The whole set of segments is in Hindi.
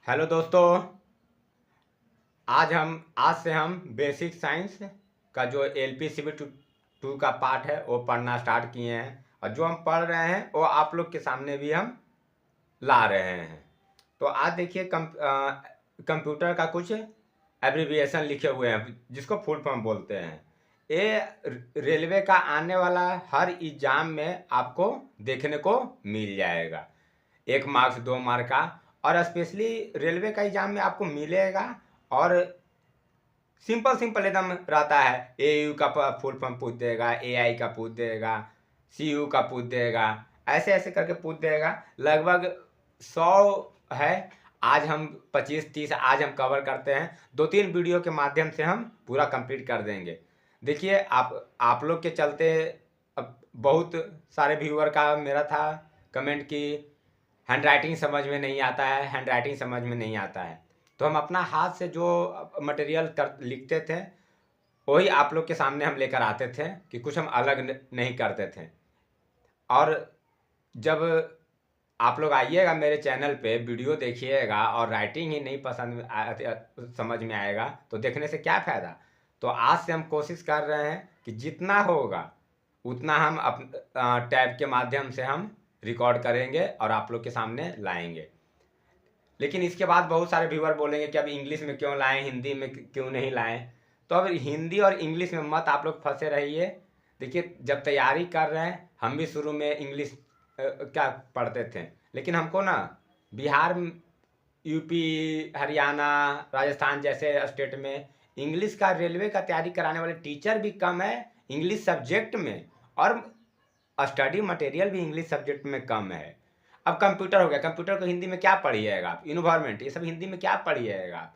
हेलो दोस्तों। आज से हम बेसिक साइंस का जो LPCB टू का पार्ट है वो पढ़ना स्टार्ट किए हैं, और जो हम पढ़ रहे हैं वो आप लोग के सामने भी हम ला रहे हैं। तो आज देखिए कंप्यूटर का कुछ एब्रीविएशन लिखे हुए हैं जिसको फुल फॉर्म बोलते हैं। ये रेलवे का आने वाला हर एग्जाम में आपको देखने को मिल जाएगा, 1 मार्क्स 2 मार्क का, और स्पेशली रेलवे का एग्जाम में आपको मिलेगा। और सिंपल सिंपल एकदम रहता है। AU का फुल फॉर्म पूछ देगा, AI का पूछ देगा, CU का पूछ देगा, ऐसे ऐसे करके पूछ देगा। लगभग 100 है। आज हम 25-30 आज हम कवर करते हैं। 2-3 वीडियो के माध्यम से हम पूरा कंप्लीट कर देंगे। देखिए आप लोग के चलते अब बहुत सारे व्यूअर का मेरा था कमेंट कि हैंड समझ में नहीं आता है, हैंड समझ में नहीं आता है। तो हम अपना हाथ से जो मटेरियल लिखते थे वही आप लोग के सामने हम लेकर आते थे कि कुछ हम अलग नहीं करते थे। और जब आप लोग आइएगा मेरे चैनल पे, वीडियो देखिएगा और राइटिंग ही नहीं समझ में आएगा तो देखने से क्या फ़ायदा। तो आज से हम कोशिश कर रहे हैं कि जितना होगा उतना हम टैब के माध्यम से हम रिकॉर्ड करेंगे और आप लोग के सामने लाएंगे। लेकिन इसके बाद बहुत सारे व्यूअर बोलेंगे कि अब इंग्लिश में क्यों लाएं, हिंदी में क्यों नहीं लाएं। तो अब हिंदी और इंग्लिश में मत आप लोग फंसे रहिए। देखिए जब तैयारी कर रहे हैं, हम भी शुरू में इंग्लिश क्या पढ़ते थे, लेकिन हमको ना बिहार, यूपी, हरियाणा, राजस्थान जैसे स्टेट में इंग्लिश का रेलवे का तैयारी कराने वाले टीचर भी कम है इंग्लिश सब्जेक्ट में, और स्टडी मटेरियल भी इंग्लिश सब्जेक्ट में कम है। अब कंप्यूटर हो गया, कंप्यूटर को हिंदी में क्या पढ़िएगा आप, इन्वायरमेंट ये सब हिंदी में क्या पढ़िएगा आप,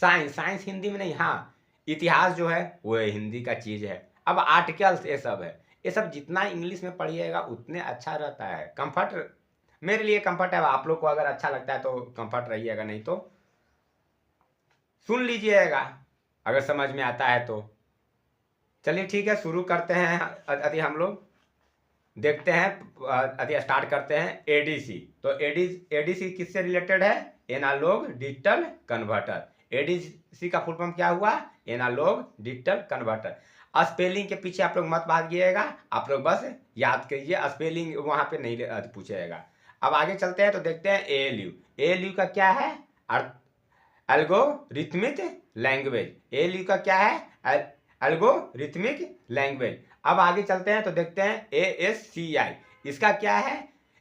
साइंस हिंदी में नहीं। हाँ, इतिहास जो है वो हिंदी का चीज़ है। अब आर्टिकल्स ये सब है, ये सब जितना इंग्लिश में पढ़िएगा उतने अच्छा रहता है। कंफर्ट, मेरे लिए कंफर्ट है। आप लोग को अगर अच्छा लगता है तो कंफर्ट रहिएगा, नहीं तो सुन लीजिएगा अगर समझ में आता है तो। चलिए ठीक है, शुरू करते हैं। अभी हम लोग देखते हैं, अभी स्टार्ट करते हैं ADC। तो ADC किससे रिलेटेड है? Analog digital converter. ADC का फुल फॉर्म क्या हुआ? Analogue digital converter. स्पेलिंग के पीछे आप लोग मत भागिएगा, आप लोग बस याद कीजिए, स्पेलिंग वहां पे नहीं पूछेगा। अब आगे चलते हैं तो देखते हैं ALU का क्या है? Algorithmic language. ALU का क्या है? Algorithmic language. अब आगे चलते हैं तो देखते हैं ASCI, इसका क्या है?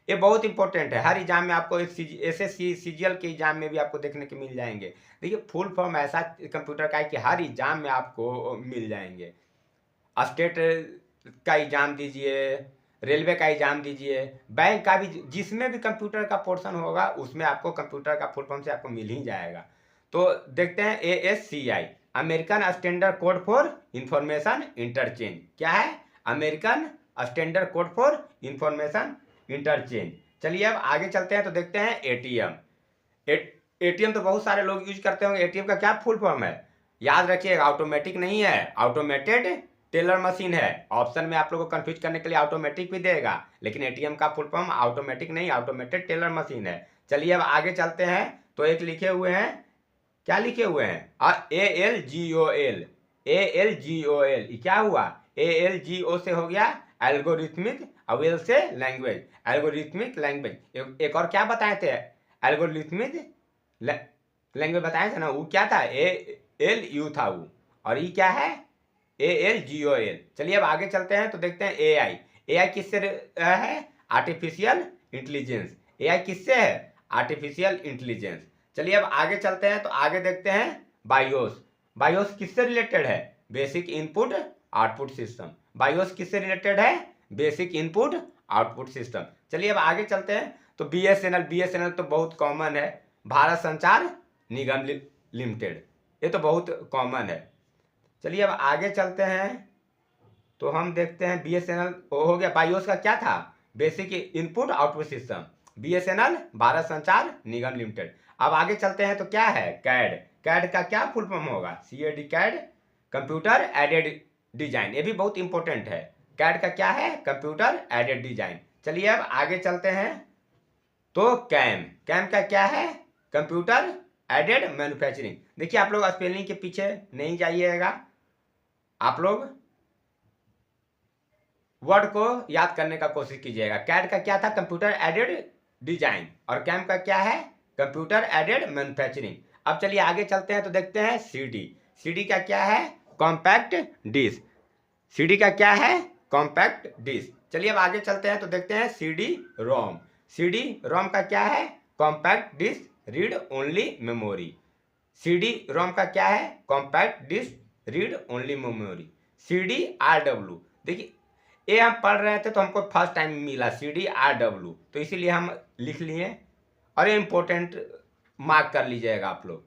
ये बहुत इंपॉर्टेंट है, हर एग्जाम में आपको SSC CGL के एग्जाम में भी आपको देखने के मिल जाएंगे। देखिए फुल फॉर्म ऐसा कंप्यूटर का है कि हर एग्जाम में आपको मिल जाएंगे। स्टेट का एग्जाम दीजिए, रेलवे का एग्जाम दीजिए, बैंक का भी, जिसमें भी कंप्यूटर का पोर्शन होगा उसमें आपको कंप्यूटर का फुल फॉर्म से आपको मिल ही जाएगा। तो देखते हैं ASCI, American standard code for information interchange. क्या है? American standard code for information interchange. चलिए अब आगे चलते हैं तो देखते हैं ATM तो बहुत सारे लोग यूज करते होंगे। ATM का क्या फुल फॉर्म है? याद रखिएगा, ऑटोमेटिक नहीं है, ऑटोमेटेड टेलर मशीन है। ऑप्शन में आप लोगों को कंफ्यूज करने के लिए ऑटोमेटिक भी देगा, लेकिन ATM का फुल फॉर्म ऑटोमेटिक नहीं, ऑटोमेटेड टेलर मशीन है। चलिए अब आगे चलते हैं तो एक लिखे हुए हैं, क्या लिखे हुए हैं? ALGOL क्या हुआ? ALGO से हो गया एल्गोरिथमिक, अवेल से लैंग्वेज, एल्गोरिथमिक लैंग्वेज। एक और क्या बताए थे? एल्गोरिथमिक लैंग्वेज बताए थे ना, वो क्या था? ALU था वो, और ये क्या है? ALGOL। चलिए अब आगे चलते हैं तो देखते हैं AI किससे है? Artificial intelligence. AI किससे है? Artificial intelligence. चलिए अब आगे चलते हैं तो आगे देखते हैं बायोस किससे रिलेटेड है? Basic input output system. BIOS किससे रिलेटेड है? Basic input output system. चलिए अब आगे चलते हैं तो BSNL तो बहुत कॉमन है, भारत संचार निगम लिमिटेड, ये तो बहुत कॉमन है। चलिए अब आगे चलते हैं तो हम देखते हैं BSNL हो गया। बायोस का क्या था? Basic input output system. BSNL Bharat संचार निगम लिमिटेड। अब आगे चलते हैं तो क्या है? कैड का क्या फुल फॉर्म होगा? CAD, CAD computer aided design, ये भी बहुत इंपॉर्टेंट है। कैड का क्या है? Computer aided design. चलिए अब आगे चलते हैं तो कैम का क्या है? Computer aided manufacturing. देखिए आप लोग स्पेलिंग के पीछे नहीं जाइएगा, आप लोग वर्ड को याद करने का कोशिश कीजिएगा। कैड का क्या था? Computer aided design. और कैम का क्या है? Computer aided manufacturing. अब चलिए आगे चलते हैं तो देखते हैं सीडी। सीडी का क्या है? Compact disc. सीडी का क्या है? Compact disc. चलिए अब आगे चलते हैं तो देखते हैं सीडी रोम। सीडी रोम का क्या है? Compact disc read only memory. CD ROM का क्या है? Compact disc read only memory. CD RW, देखिए ये हम पढ़ रहे थे तो हमको फर्स्ट टाइम मिला सीडी आरडब्ल्यू, तो इसीलिए हम लिख लिए और ये इंपॉर्टेंट मार्क कर लीजिएगा आप लोग।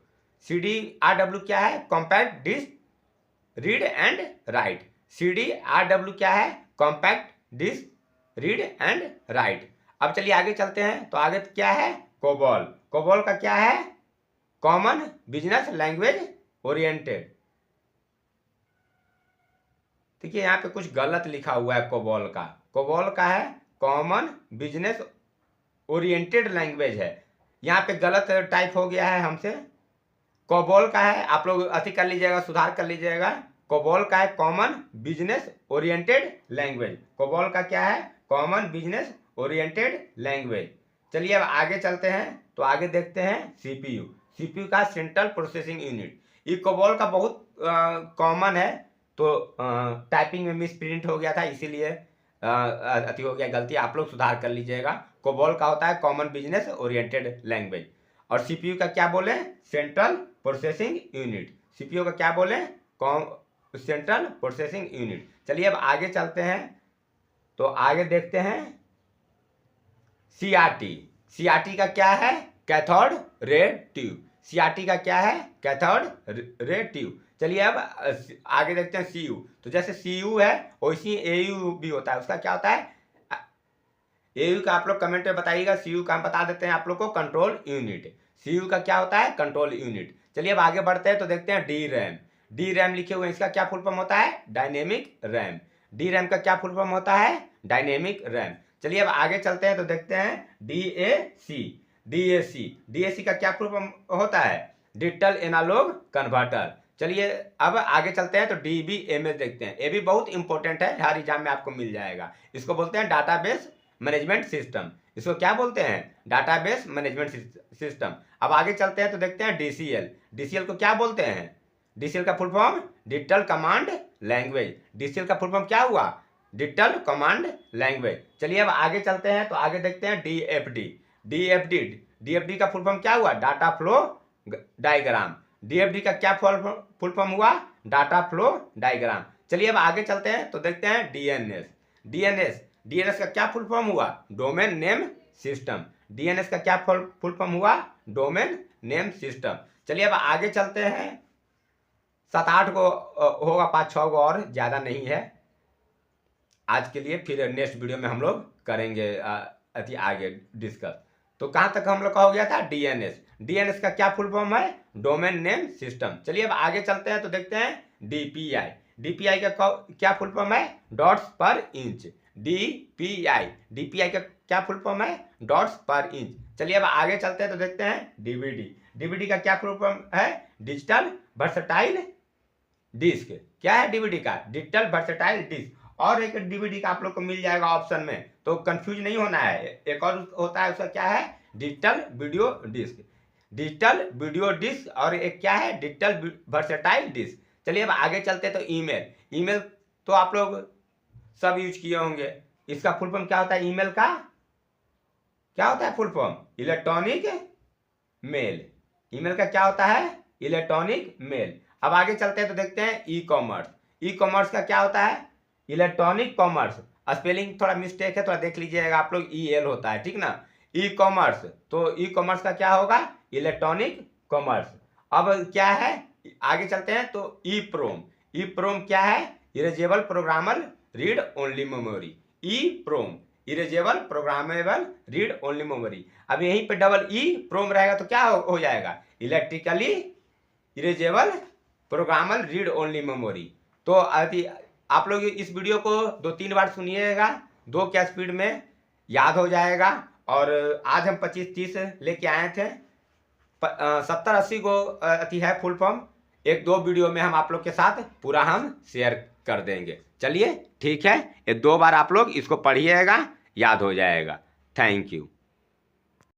सीडी आरडब्ल्यू क्या है? Compact disc read and write. CD RW क्या है? Compact disc read and write. अब चलिए आगे चलते हैं तो आगे क्या है? कोबॉल। कोबॉल का क्या है? Common business language oriented. देखिए यहाँ पे कुछ गलत लिखा हुआ है कोबॉल का। कोबॉल का है कॉमन बिजनेस ओरिएंटेड लैंग्वेज है, यहाँ पे गलत टाइप हो गया है हमसे। कोबॉल का है, आप लोग अति कर लीजिएगा, सुधार कर लीजिएगा। कोबॉल का है common business oriented language. COBOL का क्या है? Common business oriented language. चलिए अब आगे चलते हैं तो आगे देखते हैं सीपीयू। सीपीयू का सेंट्रल प्रोसेसिंग यूनिट। ये कोबॉल का बहुत कॉमन है, तो टाइपिंग में मिस प्रिंट हो गया था, इसीलिए अति हो गया गलती, आप लोग सुधार कर लीजिएगा। कोबॉल का होता है कॉमन बिजनेस ओरिएंटेड लैंग्वेज। और सीपीयू का क्या बोले? Central processing unit. सीपीयू का क्या बोले? Central processing unit. चलिए अब आगे चलते हैं तो आगे देखते हैं सीआरटी। सीआरटी का क्या है? Cathode ray tube. सीआरटी का क्या है? Cathode ray tube. चलिए अब आगे देखते हैं सीयू। तो जैसे सीयू है वैसे एयू भी होता है, उसका क्या होता है? एयू का आप लोग कमेंट में बताइएगा। सीयू का हम बता देते हैं आप लोग को, कंट्रोल यूनिट। सीयू का क्या होता है? Control unit. चलिए अब आगे बढ़ते हैं तो देखते हैं डी रैम। डी रैम लिखे हुए हैं, इसका क्या फुल फॉर्म होता है? Dynamic RAM. डी रैम का क्या फुल फॉर्म होता है? Dynamic RAM. चलिए अब आगे चलते हैं तो देखते हैं डीएसी। डीएसी, डीएसी का क्या फुल फॉर्म होता है? Digital analog converter. चलिए अब आगे चलते हैं तो डीबीएमएस देखते हैं। ये भी बहुत इंपॉर्टेंट है, हर एग्जाम में आपको मिल जाएगा। इसको बोलते हैं डाटाबेस मैनेजमेंट सिस्टम। इसको क्या बोलते हैं? Database management system. अब आगे चलते हैं तो देखते हैं डीसीएल। डीसीएल को क्या बोलते हैं? डीसीएल का full form digital command language. DCL का फुल फॉर्म क्या हुआ? Digital command language. चलिए अब आगे चलते हैं तो आगे देखते हैं डीएफडी। डीएफडी, डीएफडी का फुल फॉर्म क्या हुआ? Data flow diagram. डीएफडी का क्या फुल फॉर्म हुआ? Data flow diagram. चलिए अब आगे चलते हैं तो देखते हैं डीएनएस। डीएनएस, डीएनएस का क्या फुल फॉर्म हुआ? Domain name system. डीएनएस का क्या फुल फॉर्म हुआ? Domain name system. चलिए अब आगे चलते हैं, 7-8 को होगा, 5-6 को और ज़्यादा नहीं है आज के लिए, फिर नेक्स्ट वीडियो में हम लोग करेंगे अति आगे डिस्कस। तो कहाँ तक हम लोग का हो गया था? डीएनएस। डीएनएस का क्या फुल फॉर्म है? Domain name system. चलिए अब आगे चलते हैं तो देखते हैं डीपीआई। डीपीआई का क्या फुल फॉर्म है? डॉट्स पर इंच। डीपीआई, डीपीआई का क्या फुल फॉर्म है? डॉट्स पर इंच। चलिए अब आगे चलते हैं तो देखते हैं डीवीडी। डीवीडी का क्या फुल फॉर्म है? Digital versatile disc. क्या है डीवीडी का? Digital versatile disc. और एक डीवीडी का आप लोग को मिल जाएगा ऑप्शन में, तो कंफ्यूज नहीं होना है। एक और होता है, उसका क्या है? Digital video disc. Digital video disc और एक क्या है? Digital versatile disc. चलिए अब आगे चलते हैं तो ईमेल। ईमेल तो आप लोग सब यूज किए होंगे। इसका फुल फॉर्म क्या होता है? ईमेल का क्या होता है full form? Electronic mail. Email का क्या होता है? Electronic mail. अब आगे चलते हैं तो देखते हैं ई कॉमर्स। ई कॉमर्स का क्या होता है? Electronic commerce. स्पेलिंग थोड़ा मिस्टेक है, थोड़ा देख लीजिएगा आप लोग, ई एल होता है, ठीक ना? ई कॉमर्स, तो ई कॉमर्स का क्या होगा? Electronic commerce. अब क्या है? आगे चलते हैं तो ई प्रोम। ई प्रोम क्या है? Erasable programmable read only memory. EPROM, erasable programmable read only memory. अब यहीं पे डबल ई प्रोम रहेगा तो क्या हो जाएगा? Electrically erasable programmable read only memory. तो आप लोग इस वीडियो को 2-3 बार सुनिएगा, 2 क्या स्पीड में याद हो जाएगा। और आज हम 25-30 लेके आए थे, 70-80 गो अति है फुल फॉर्म, 1-2 वीडियो में हम आप लोग के साथ पूरा हम शेयर कर देंगे। चलिए ठीक है, ये 2 बार आप लोग इसको पढ़िएगा, याद हो जाएगा। Thank you.